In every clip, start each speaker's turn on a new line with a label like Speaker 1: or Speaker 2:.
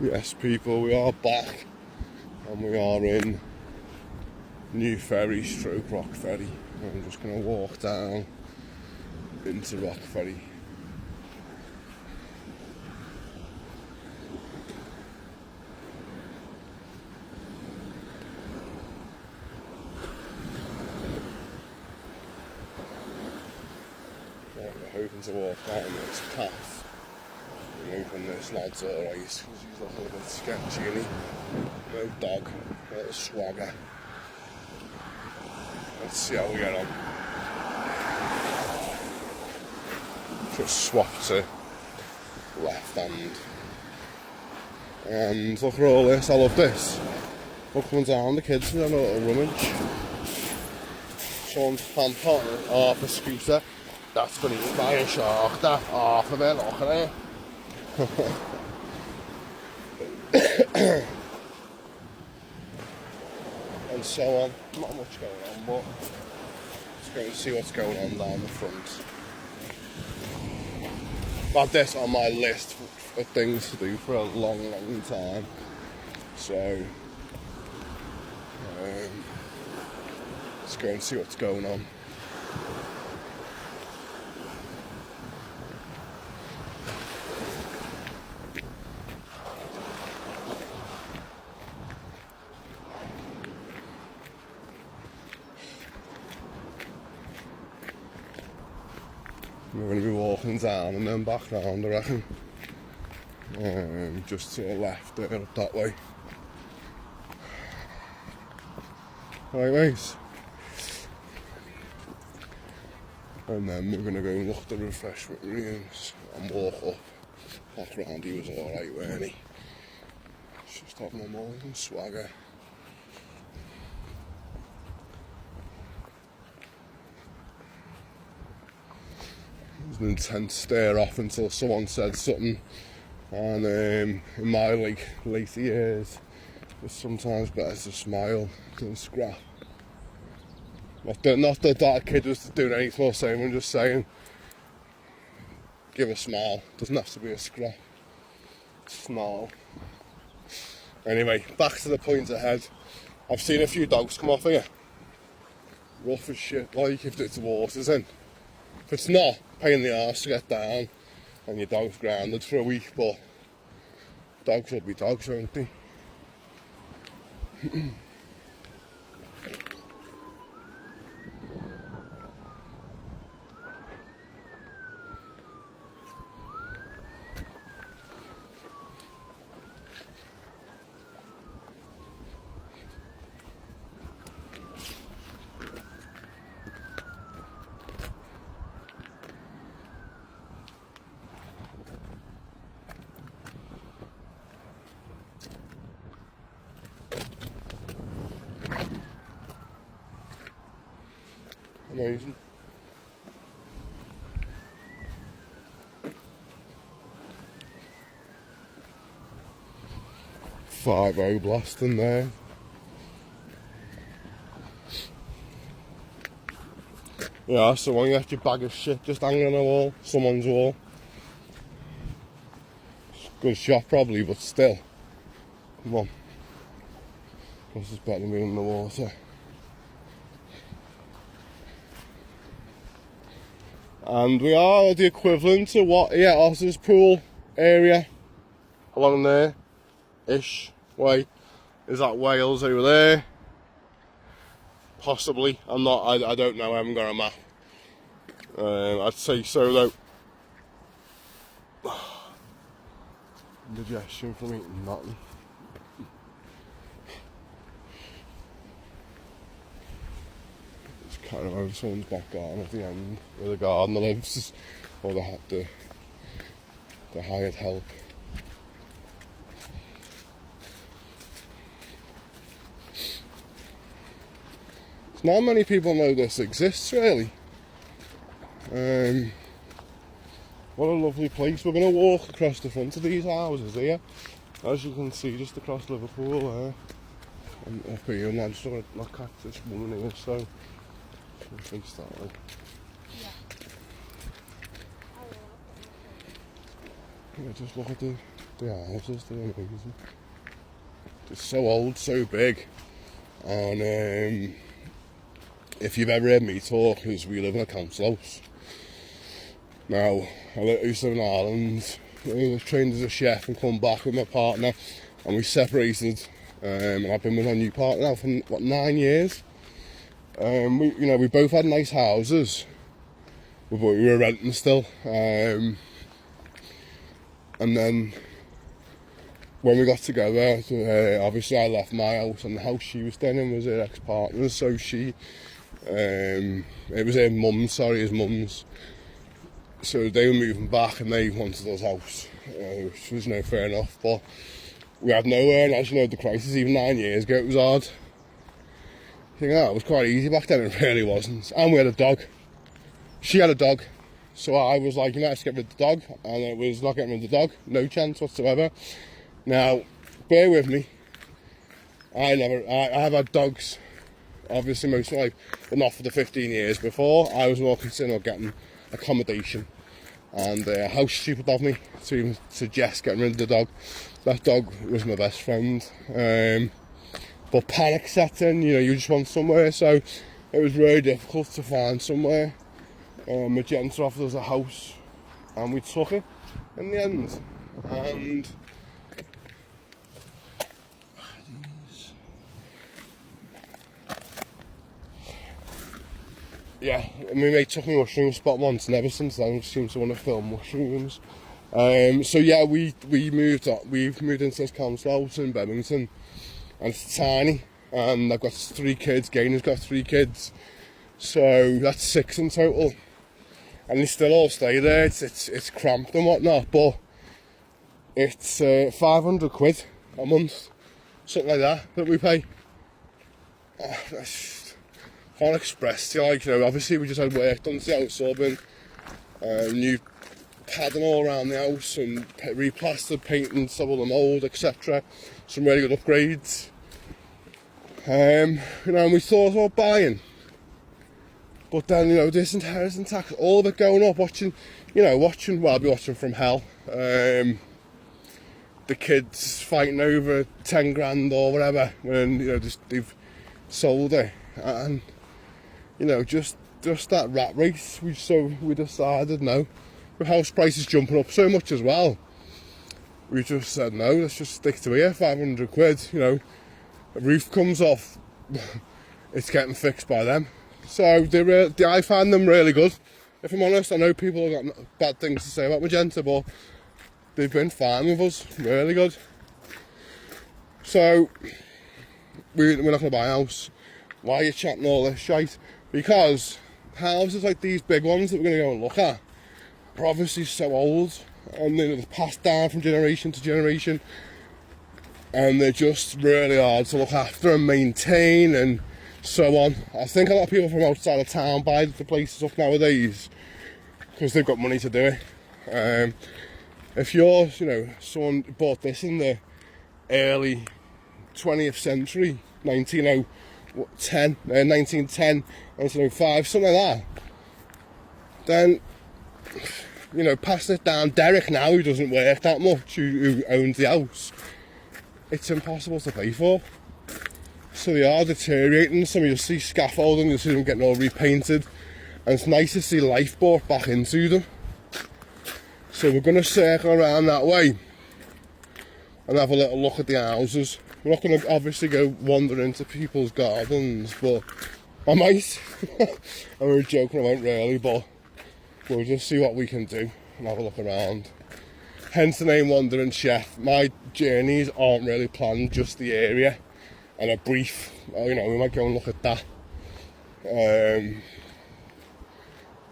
Speaker 1: Yes, people, we are back and we are in New Ferry stroke Rock Ferry. I'm just going to walk down into Rock Ferry. Right, we're hoping to walk down this path. I'm hoping this lad's alright because he's looking a bit sketchy, and no dog, a little swagger. Let's see how we get on. Just swap to left hand. And look at all this, I love this. Look coming down, the kids are having a little rummage. Someone's plant pot off a scooter. That's been eaten by a shark, that half of it, look at it. And so on. Not much going on, but let's go and see what's going on down the front. I've had this on my list of things to do for a long, long time. So let's go and see what's going on. We're going to be walking down and then back round, I reckon. Just to the left there, up that way. Right, mate. And then we're going to go and look at the refreshment rooms and walk up. Back round, he was alright, weren't he? Just having a morning swagger. It was an intense stare off until someone said something, and in my later years it's sometimes better to smile than scrap. Not that that kid was doing anything or saying, I'm just saying give a smile, doesn't have to be a scrap. Smile. Anyway, back to the point ahead. I've seen a few dogs come off here, rough as shit, like if it's water's in. If it's not, pain in the arse to get down and your dog's grounded for a week, but dogs will be dogs, won't they? Amazing. .50 blasting there. Yeah, so when you left your bag of shit just hanging on the wall, someone's wall. Good shot probably, but still. Come on. This is better than being in the water. And we are the equivalent to what, yeah, Os's pool area along there ish way. Is that Wales over there? Possibly. I don't know, I haven't got a map. I'd say so though. Indigestion from eating nothing. Kind of over someone's back garden at the end where the gardener lives, or they had the hired help. Not many people know this exists really. What a lovely place. We're going to walk across the front of these houses here, as you can see, just across Liverpool there, and up here, and I just want to look at this woman here, so face that way. Yeah, just look at The houses, they're amazing. They're so old, so big. And if you've ever heard me talk, because we live in a council house. Now, I used to live in Ireland. I was trained as a chef and come back with my partner, and we separated. And I've been with my new partner now for, 9 years. We both had nice houses, but we were renting still. And then when we got together, obviously I left my house, and the house she was staying in was her ex-partner's, so it was his mum's. So they were moving back and they wanted us house, which was no fair enough, but we had nowhere, and as you know, the crisis, even 9 years ago, it was hard. I think it was quite easy back then, it really wasn't. And we had a dog. She had a dog. So I was like, let's get rid of the dog, and it was not getting rid of the dog, no chance whatsoever. Now, bear with me, I've had dogs, obviously most of my life, but not for the 15 years before. I was more concerned about getting accommodation, and how stupid of me to even suggest getting rid of the dog. That dog was my best friend, but panic set in, you just want somewhere, so it was really difficult to find somewhere. Magenta offered us a house, and we took it in the end. And yeah, my mate took me mushroom spot once, and ever since then I seem to want to film mushrooms. So yeah, we've moved into this council house in Birmingham, and it's tiny, and I've got 3 kids, Gaynor's got 3 kids, so that's 6 in total, and they still all stay there. It's cramped and whatnot, but it's 500 quid a month, something like that we pay. Can't express to you, obviously we just had work done to the house, subbing, new padding all around the house, and replastered, painting, some of the mould, etc. Some really good upgrades. And we thought about buying, but then, this inheritance tax, all of it going up, watching, I'll be watching from hell. The kids fighting over 10 grand or whatever, when, they've sold it, and just that rat race. We decided no. With house prices jumping up so much as well, we just said no. Let's just stick to here. 500 quid. A roof comes off, it's getting fixed by them. So I find them really good. If I'm honest, I know people have got bad things to say about Magenta, but they've been fine with us. Really good. So we're not going to buy a house. Why are you chatting all this shite? Because houses like these big ones that we're going to go and look at are obviously so old, and they're passed down from generation to generation, and they're just really hard to look after and maintain and so on. I think a lot of people from outside of town buy the places up nowadays because they've got money to do it. If you're, someone bought this in the early 20th century, 1910, 1905, something like that, then, passing it down, Derek now, who doesn't work that much, who owns the house, it's impossible to pay for. So they are deteriorating. Some of you see scaffolding, you'll see them getting all repainted, and it's nice to see life brought back into them. So we're going to circle around that way and have a little look at the houses. We're not going to obviously go wander into people's gardens, but I might. I was joking, I won't really, but we'll just see what we can do and have a look around. Hence the name Wandering Chef. My journeys aren't really planned, just the area and a brief. We might go and look at that.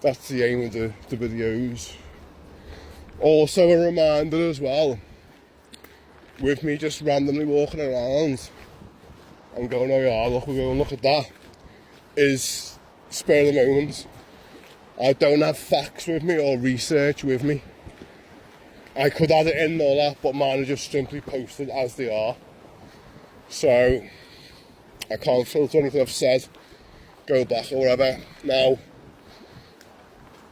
Speaker 1: That's the aim of the videos. Also a reminder as well, with me just randomly walking around and going, oh yeah, look, we'll go and look at that, is spur of the moment. I don't have facts with me or research with me. I could add it in and all that, but mine are just simply posted as they are. So I can't filter anything I've said, go back or whatever. Now,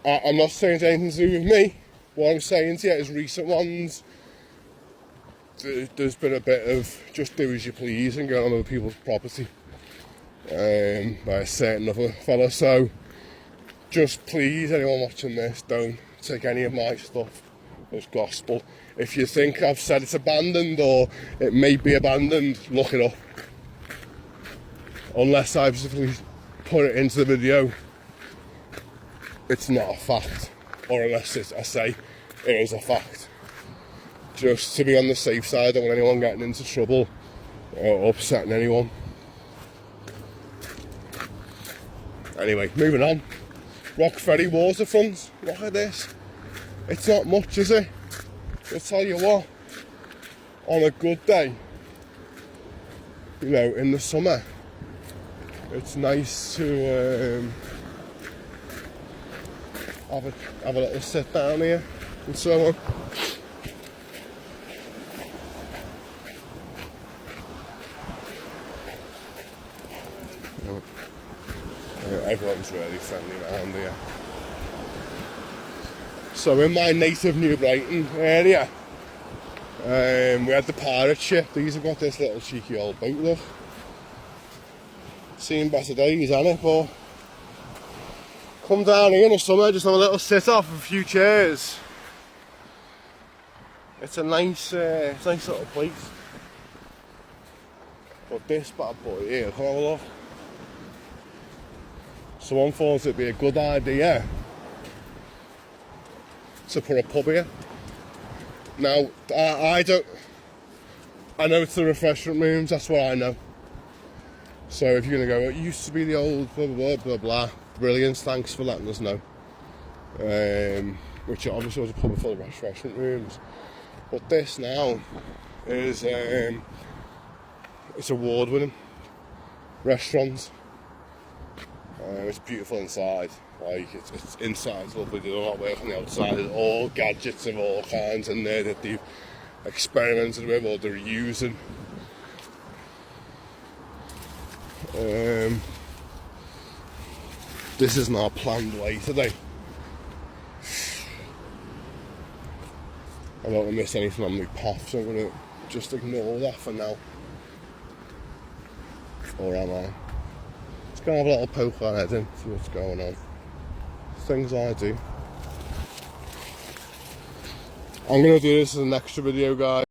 Speaker 1: I'm not saying it's anything to do with me. What I'm saying to you is recent ones there's been a bit of just do as you please and go on other people's property by a certain other fella. So just please, anyone watching this, don't take any of my stuff as gospel. If you think I've said it's abandoned or it may be abandoned, look it up. Unless I specifically put it into the video, it's not a fact. Or unless I say it is a fact. Just to be on the safe side, I don't want anyone getting into trouble or upsetting anyone. Anyway, moving on. Rock Ferry waterfront. Look at this. It's not much, is it? I'll tell you what, on a good day, you know, in the summer, it's nice to have a little sit down here and so on. Everyone's really friendly around here. So in my native New Brighton area, we had the pirate ship. These have got this little cheeky old boat, look. Seen better days, hasn't it? But come down here in the summer, just have a little sit off with a few chairs. It's a nice little place. But this bad boy here, come have a look. Someone thought it'd be a good idea to put a pub here. Now, I know it's the refreshment rooms, that's what I know. So if you're going to go, it used to be the old blah blah blah blah, brilliant, thanks for letting us know. Which obviously was a pub full of refreshment rooms. But this now is it's award-winning restaurants. It's beautiful inside. Like it's inside's lovely. They do not work on the outside. There's all gadgets of all kinds in there that they've experimented with or they're using. This is not a planned way today. I don't want to miss anything on my path, so I'm going to just ignore that for now. Or am I? Just going to have a little poke on head in, see what's going on. Things I do. I'm going to do this as an extra video, guys.